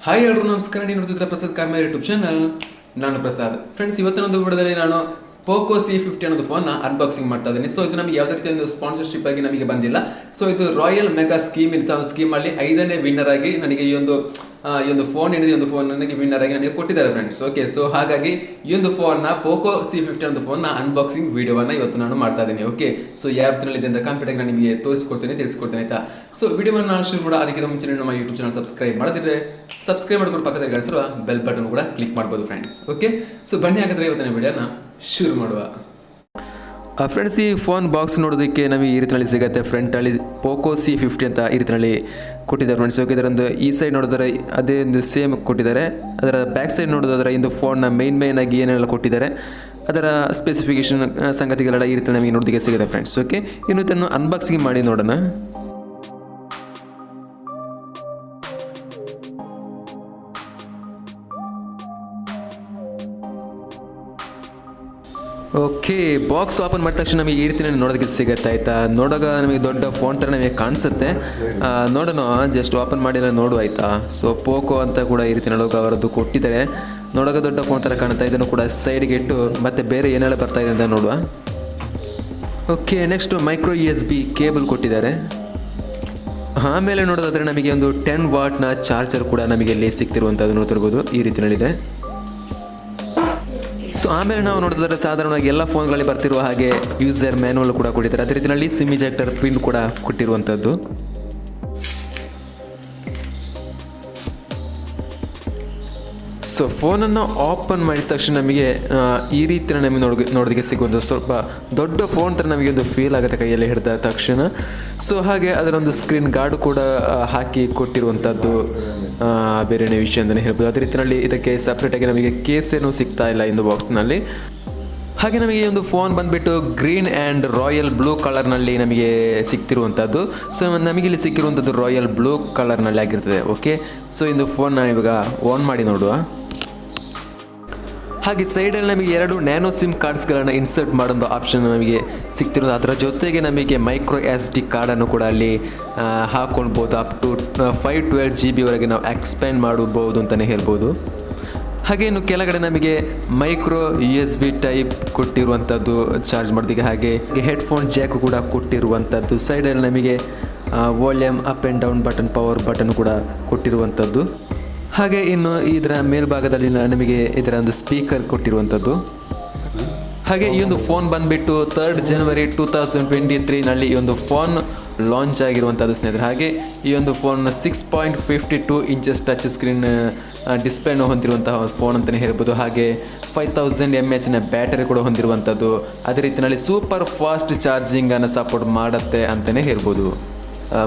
Hi ಎಲ್ಲರೂ ನಮಸ್ಕಾರ. ನೀವು ನೋಡ್ತಿದ್ರೆ ಪ್ರಸಾದ್ ಕಾರ್ಮರ್ ಯೂಟ್ಯೂಬ್ ಚಾನಲ್. ನಾನು ಪ್ರಸಾದ್. ಫ್ರೆಂಡ್ಸ್, ಇವತ್ತಿನ ಒಂದು ವಿಡಿಯೋದಲ್ಲಿ ನಾನು Poco C50 ಅನ್ನೋದು ಫೋನ್ನ ಅನ್ಬಾಕ್ಸಿಂಗ್ ಮಾಡ್ತಾ ಇದ್ದೀನಿ. ಸೊ ಇದು ನಮಗೆ ಯಾವುದೇ ರೀತಿಯ ಒಂದು ಸ್ಪಾನ್ಸರ್ಶಿಪ್ ಆಗಿ ನಮಗೆ ಬಂದಿಲ್ಲ. ಸೊ ಇದು ರಾಯಲ್ ಮೆಗಾ ಸ್ಕೀಮ್ ಇರ್ತಾ ಒಂದು ಸ್ಕೀಮಲ್ಲಿ 5ನೇ ವಿನ್ನರ್ ಆಗಿ ನನಗೆ ಈ ಒಂದು ಫೋನ್ ಏನಿದೆ, ಒಂದು ಫೋನ್ ನನಗೆ ವಿನ್ನರ್ ಆಗಿ ನನಗೆ ಕೊಟ್ಟಿದ್ದಾರೆ ಫ್ರೆಂಡ್ಸ್. ಓಕೆ, ಸೊ ಹಾಗಾಗಿ ಈ ಒಂದು ಫೋನ್ನ Poco C50 ಒಂದು ಫೋನ್ನ ಅನ್ಬಾಕ್ಸಿಂಗ್ ವಿಡಿಯೋವನ್ನು ಇವತ್ತು ನಾನು ಮಾಡ್ತಾ ಇದ್ದೀನಿ. ಓಕೆ, ಸೊ ಯಾವ ರೀತಿಯಲ್ಲಿ ಅಂತ ಕಂಪ್ಲೀಟಾಗಿ ನಾನು ನಿಮಗೆ ತಿಳಿಸ್ಕೊಡ್ತೀನಿ ಆಯ್ತಾ. ಸೊ ವಿಡಿಯೋವನ್ನು ಶುರು ಮಾಡೋ ಅದಕ್ಕಿಂತ ಮುಂಚೆ ನಮ್ಮ ಯೂಟ್ಯೂಬ್ ಚಾನಲ್ ಸಬ್ಸ್ಕ್ರೈಬ್ ಮಾಡಿದ್ರೆ ಸಬ್ಸ್ಕ್ರೈಬ್ ಮಾಡ್ಕೊಂಡು ಪಕ್ಕದಲ್ಲಿ ಕಾಣಿಸಿರುವ ಬೆಲ್ ಬಟನ್ ಕೂಡ ಕ್ಲಿಕ್ ಮಾಡ್ಬೋದು ಫ್ರೆಂಡ್ಸ್. ಓಕೆ, ಸೊ ಬನ್ನಿ ಹಾಗಾದ್ರೆ ಇವತ್ತಿನ ವಿಡಿಯೋನ ಶುರು ಮಾಡುವ. ಫ್ರೆಂಡ್ಸ್, ಈ ಫೋನ್ ಬಾಕ್ಸ್ ನೋಡೋದಕ್ಕೆ ನಮಗೆ ಈ ರೀತಿಯಲ್ಲಿ ಸಿಗುತ್ತೆ. ಫ್ರಂಟಲ್ಲಿ Poco C50 ಅಂತ ಈ ರೀತಿಯಲ್ಲಿ ಕೊಟ್ಟಿದ್ದಾರೆ ಫ್ರೆಂಡ್ಸ್. ಓಕೆ, ಇದರೊಂದು ಈ ಸೈಡ್ ನೋಡಿದ್ರೆ ಅದೇ ಒಂದು ಸೇಮ್ ಕೊಟ್ಟಿದ್ದಾರೆ. ಅದರ ಬ್ಯಾಕ್ ಸೈಡ್ ನೋಡೋದಾದ್ರೆ ಇಂದು ಫೋನ್ನ ಮೇನ್ ಆಗಿ ಏನೆಲ್ಲ ಕೊಟ್ಟಿದ್ದಾರೆ, ಅದರ ಸ್ಪೆಸಿಫಿಕೇಶನ್ ಸಂಗತಿಗಳೆಲ್ಲ ಈ ರೀತಿ ನಮಗೆ ನೋಡೋದಕ್ಕೆ ಸಿಗುತ್ತೆ ಫ್ರೆಂಡ್ಸ್. ಓಕೆ, ಇನ್ನು ಇದನ್ನು ಅನ್ಬಾಕ್ಸಿಂಗ್ ಮಾಡಿ ನೋಡೋಣ. ಓಕೆ, ಬಾಕ್ಸ್ ಓಪನ್ ಮಾಡಿದ ತಕ್ಷಣ ನಮಗೆ ಈ ರೀತಿ ನೋಡೋದಕ್ಕೆ ಸಿಗುತ್ತೆ ಆಯಿತಾ. ನೋಡೋಕೆ ನಮಗೆ ದೊಡ್ಡ ಫೋನ್ ಥರ ನಮಗೆ ಕಾಣಿಸುತ್ತೆ. ನೋಡೋಣ, ಜಸ್ಟ್ ಓಪನ್ ಮಾಡಿಲ್ಲ ನೋಡು ಆಯಿತಾ. ಸೊ ಪೋಕೋ ಅಂತ ಕೂಡ ಈ ರೀತಿ ನೋಡೋಕೆ ಅವರದ್ದು ಕೊಟ್ಟಿದ್ದಾರೆ. ನೋಡೋಕೆ ದೊಡ್ಡ ಫೋನ್ ಥರ ಕಾಣುತ್ತಾ. ಇದನ್ನು ಕೂಡ ಸೈಡ್ಗೆ ಇಟ್ಟು ಮತ್ತೆ ಬೇರೆ ಏನೆಲ್ಲ ಬರ್ತಾ ಇದೆ ಅಂತ ನೋಡುವ. Okay, next micro USB cable ಕೊಟ್ಟಿದ್ದಾರೆ. ಆಮೇಲೆ ನೋಡೋದಾದರೆ ನಮಗೆ ಒಂದು 10 ವಾಟ್ನ ಚಾರ್ಜರ್ ಕೂಡ ನಮಗೆ ಇಲ್ಲಿ ಸಿಗ್ತಿರುವಂಥದ್ದು ನೋಡ್ತಿರ್ಬೋದು, ಈ ರೀತಿಯಲ್ಲಿದೆ. ಸೊ ಆಮೇಲೆ ನಾವು ನೋಡಿದ್ರೆ ಸಾಧಾರಣವಾಗಿ ಎಲ್ಲ ಫೋನ್ಗಳಲ್ಲಿ ಬರ್ತಿರುವ ಹಾಗೆ ಯೂಸರ್ ಮ್ಯಾನುವಲ್ ಕೂಡ ಕೊಟ್ಟಿದ್ದಾರೆ. ಅದೇ ರೀತಿಯಲ್ಲಿ ಸಿಮ್ ಇಜೆಕ್ಟರ್ ಪಿನ್ ಕೂಡ ಕೊಟ್ಟಿರುವಂಥದ್ದು. ಸೊ ಫೋನನ್ನು ಓಪನ್ ಮಾಡಿದ ತಕ್ಷಣ ನಮಗೆ ಈ ರೀತಿ ನಮಗೆ ನೋಡೋದಕ್ಕೆ ಸಿಗುವಂಥ ಸ್ವಲ್ಪ ದೊಡ್ಡ ಫೋನ್ ಥರ ನಮಗೆ ಒಂದು ಫೀಲ್ ಆಗುತ್ತೆ ಕೈಯಲ್ಲಿ ಹಿಡಿದ ತಕ್ಷಣ. ಸೊ ಹಾಗೆ ಅದರೊಂದು ಸ್ಕ್ರೀನ್ ಗಾರ್ಡ್ ಕೂಡ ಹಾಕಿ ಕೊಟ್ಟಿರುವಂಥದ್ದು ಬೇರೆನೇ ವಿಷಯ ಅಂತಲೇ ಹೇಳ್ಬೋದು. ಅದೇ ರೀತಿಯಲ್ಲಿ ಇದಕ್ಕೆ ಸಪ್ರೇಟಾಗಿ ನಮಗೆ ಕೇಸ್ ಏನೂ ಸಿಗ್ತಾ ಇಲ್ಲ ಇಂದು ಬಾಕ್ಸ್ನಲ್ಲಿ. ಹಾಗೆ ನಮಗೆ ಈ ಒಂದು ಫೋನ್ ಬಂದುಬಿಟ್ಟು ಗ್ರೀನ್ ಆ್ಯಂಡ್ ರಾಯಲ್ ಬ್ಲೂ ಕಲರ್ನಲ್ಲಿ ನಮಗೆ ಸಿಗ್ತಿರುವಂಥದ್ದು. ಸೊ ನಮಗೆ ಇಲ್ಲಿ ಸಿಕ್ಕಿರುವಂಥದ್ದು ರಾಯಲ್ ಬ್ಲೂ ಕಲರ್ನಲ್ಲಿ ಆಗಿರ್ತದೆ. ಓಕೆ, ಸೊ ಇದು ಫೋನ್ ನಾನು ಇವಾಗ ಆನ್ ಮಾಡಿ ನೋಡುವ. ಹಾಗೆ ಸೈಡಲ್ಲಿ ನಮಗೆ 2 ನ್ಯಾನೋ ಸಿಮ್ ಕಾರ್ಡ್ಸ್ಗಳನ್ನು ಇನ್ಸರ್ಟ್ ಮಾಡೋದು ಆಪ್ಷನ್ ನಮಗೆ ಸಿಗ್ತಿರೋದು. ಅದರ ಜೊತೆಗೆ ನಮಗೆ ಮೈಕ್ರೋ SD ಕಾರ್ಡನ್ನು ಕೂಡ ಅಲ್ಲಿ ಹಾಕ್ಕೊಳ್ಬೋದು. ಅಪ್ ಟು 512 GB ವರೆಗೆ ನಾವು ಎಕ್ಸ್ಪ್ಯಾಂಡ್ ಮಾಡಬಹುದು ಅಂತಲೇ ಹೇಳ್ಬೋದು. ಹಾಗೆ ಇನ್ನು ಕೆಳಗಡೆ ನಮಗೆ ಮೈಕ್ರೋ USB ಟೈಪ್ ಕೊಟ್ಟಿರುವಂಥದ್ದು ಚಾರ್ಜ್ ಮಾಡೋದಕ್ಕೆ. ಹಾಗೆ ಹೆಡ್ಫೋನ್ ಜಾಕ್ ಕೂಡ ಕೊಟ್ಟಿರುವಂಥದ್ದು. ಸೈಡಲ್ಲಿ ನಮಗೆ volume up and down button, power button ಕೂಡ ಕೊಟ್ಟಿರುವಂಥದ್ದು. ಹಾಗೆ ಇನ್ನು ಇದರ ಮೇಲ್ಭಾಗದಲ್ಲಿ ನಮಗೆ ಇದರ ಒಂದು ಸ್ಪೀಕರ್ ಕೊಟ್ಟಿರುವಂಥದ್ದು. ಹಾಗೆ ಈ ಒಂದು ಫೋನ್ ಬಂದುಬಿಟ್ಟು 3rd ಜನವರಿ 2023ನಲ್ಲಿ ಈ ಒಂದು ಫೋನ್ ಲಾಂಚ್ ಆಗಿರುವಂಥದ್ದು ಸ್ನೇಹಿತರೆ. ಹಾಗೆ ಈ ಒಂದು ಫೋನ್ 6.52 ಇಂಚಸ್ ಟಚ್ ಸ್ಕ್ರೀನ್ ಡಿಸ್ಪ್ಲೇನ ಹೊಂದಿರುವಂತಹ ಫೋನ್ ಅಂತಲೇ ಹೇಳ್ಬೋದು. ಹಾಗೆ 5000 mAh ಬ್ಯಾಟರಿ ಕೂಡ ಹೊಂದಿರುವಂಥದ್ದು. ಅದೇ ರೀತಿಯಲ್ಲಿ ಸೂಪರ್ ಫಾಸ್ಟ್ ಚಾರ್ಜಿಂಗನ್ನು ಸಪೋರ್ಟ್ ಮಾಡುತ್ತೆ ಅಂತಲೇ ಹೇಳ್ಬೋದು.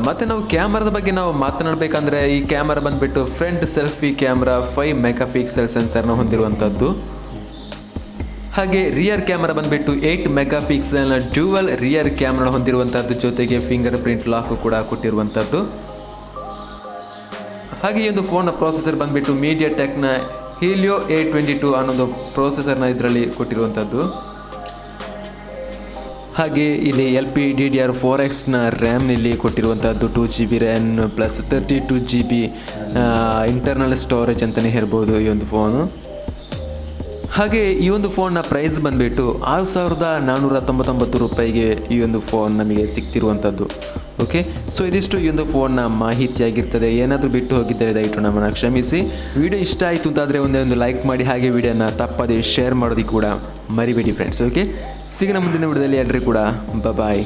ಮತ್ತು ನಾವು ಕ್ಯಾಮ್ರಾದ ಬಗ್ಗೆ ನಾವು ಮಾತನಾಡಬೇಕಂದ್ರೆ ಈ ಕ್ಯಾಮ್ರಾ ಬಂದುಬಿಟ್ಟು ಫ್ರಂಟ್ ಸೆಲ್ಫಿ ಕ್ಯಾಮ್ರಾ 5 MP ಸೆನ್ಸರ್ನ ಹೊಂದಿರುವಂಥದ್ದು. ಹಾಗೆ ರಿಯರ್ ಕ್ಯಾಮ್ರಾ ಬಂದುಬಿಟ್ಟು 8 MP ಡ್ಯುವಲ್ ರಿಯರ್ ಕ್ಯಾಮ್ರಾ ಹೊಂದಿರುವಂಥದ್ದು. ಜೊತೆಗೆ ಫಿಂಗರ್ ಪ್ರಿಂಟ್ ಲಾಕ್ ಕೂಡ ಕೊಟ್ಟಿರುವಂಥದ್ದು. ಹಾಗೆ ಈ ಒಂದು ಫೋನ್ನ ಪ್ರೊಸೆಸರ್ ಬಂದುಬಿಟ್ಟು MediaTekನ Helio A22 ಅನ್ನೋದು ಪ್ರೊಸೆಸರ್ನ ಇದರಲ್ಲಿ ಕೊಟ್ಟಿರುವಂಥದ್ದು. ಹಾಗೆ ಇಲ್ಲಿ LPDDR4Xನ ರ್ಯಾಮ್ನಲ್ಲಿ ಕೊಟ್ಟಿರುವಂಥದ್ದು 2 GB RAM plus 32 GB internal storage ಅಂತಲೇ ಹೇಳ್ಬೋದು ಈ ಒಂದು ಫೋನು. ಹಾಗೆ ಈ ಒಂದು ಫೋನ್ನ ಪ್ರೈಸ್ ಬಂದುಬಿಟ್ಟು 6499 ರೂಪಾಯಿಗೆ ಈ ಒಂದು ಫೋನ್ ನಮಗೆ ಸಿಗ್ತಿರುವಂಥದ್ದು. ಓಕೆ, ಸೊ ಇದಿಷ್ಟು ಈ ಒಂದು ಫೋನ್ನ ಮಾಹಿತಿಯಾಗಿರ್ತದೆ. ಏನಾದರೂ ಬಿಟ್ಟು ಹೋಗಿದ್ದರೆ ದಯವಿಟ್ಟು ನಮ್ಮನ್ನು ಕ್ಷಮಿಸಿ. ವಿಡಿಯೋ ಇಷ್ಟ ಆಯಿತು ಅಂತಾದರೆ ಒಂದೇ ಲೈಕ್ ಮಾಡಿ. ಹಾಗೆ ವಿಡಿಯೋನ ತಪ್ಪದೆ ಶೇರ್ ಮಾಡೋದಕ್ಕೆ ಕೂಡ ಮರಿಬೇಡಿ ಫ್ರೆಂಡ್ಸ್. ಓಕೆ, ಸಿಗೋಣ ಮುಂದಿನ ವಿಡಿಯೋದಲ್ಲಿ. ಎಲ್ಲರಿಗೂ ಕೂಡ ಬಾಯ್.